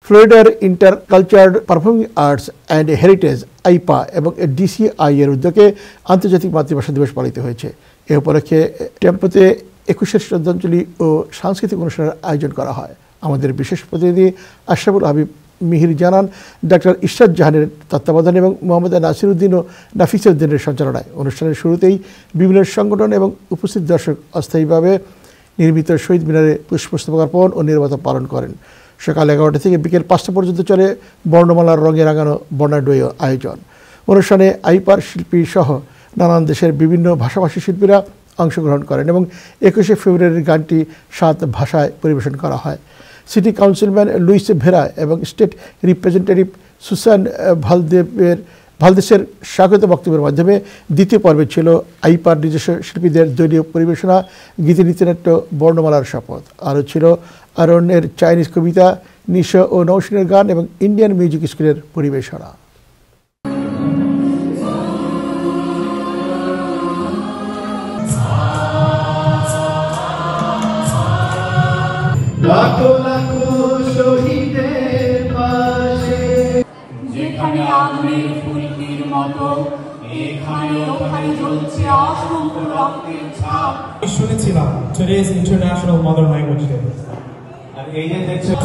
ফ্লোরিডার intercultural performing arts and heritage আইপা এবং DCI এর উদ্যোগে আন্তর্জাতিক মাতৃভাষা দিবস পালিত হয়েছে। এ উপলক্ষে টেম্পোতে 21 শ্রদ্ধাঞ্জলি ও সাংস্কৃতিক অনুষ্ঠানের আয়োজন করা হয়। আমাদের বিশেষ প্রতিনিধি আশরাফুল হাবিব মিহির জানান, ডক্টর ইশরাত জাহানের তত্ত্বাবধানে এবং মোহাম্মদ নাসির উদ্দিন ও নাফিসা উদ্দিনের সঞ্চালনায় অনুষ্ঠানের শুরুতেই বিভিন্ন সংগঠন এবং উপস্থিত দর্শক অস্থায়ীভাবে নির্মিত শহীদ মিনারে পুষ্পস্তবক অর্পণ ও নীরবতা পালন করেন। সকাল 11টা থেকে বিকেল 5টা পর্যন্ত চলে বর্ণমালার রঙে রাঙানো বর্ণাঢ্য আয়োজন। অনুষ্ঠানে আইপার শিল্পী সহ নানান দেশের বিভিন্ন ভাষাভাষী শিল্পীরা অংশগ্রহণ করেন এবং 21শে ফেব্রুয়ারির গানটি 7 ভাষায় পরিবেশন করা হয়। সিটি কাউন্সিলম্যান লুইস ভেরা এবং স্টেট রিপ্রেজেন্টেটিভ সুসান ভালদেসের স্বাগত বক্তব্যের মাধ্যমে দ্বিতীয় পর্বে ছিল আইপার নিজস্ব শিল্পীদের দলীয় পরিবেশনা, গীতি নৃত্যনাট্য, বর্ণমালার শপথ। আরও ছিল আরণ্যের চাইনিজ কবিতা, নিশা ও নৌসিনের গান এবং ইন্ডিয়ান মিউজিক স্কুলের পরিবেশনা। লাখো লাখো শহীদের পাশে যেখানে আগুনের ফুলকির মতো এখানে ওখানে জ্বলছে অসংখ্য রক্তের ছাপ। শুনেছিলাম Today is International Mother Language Day. আর এই যে দেখছেন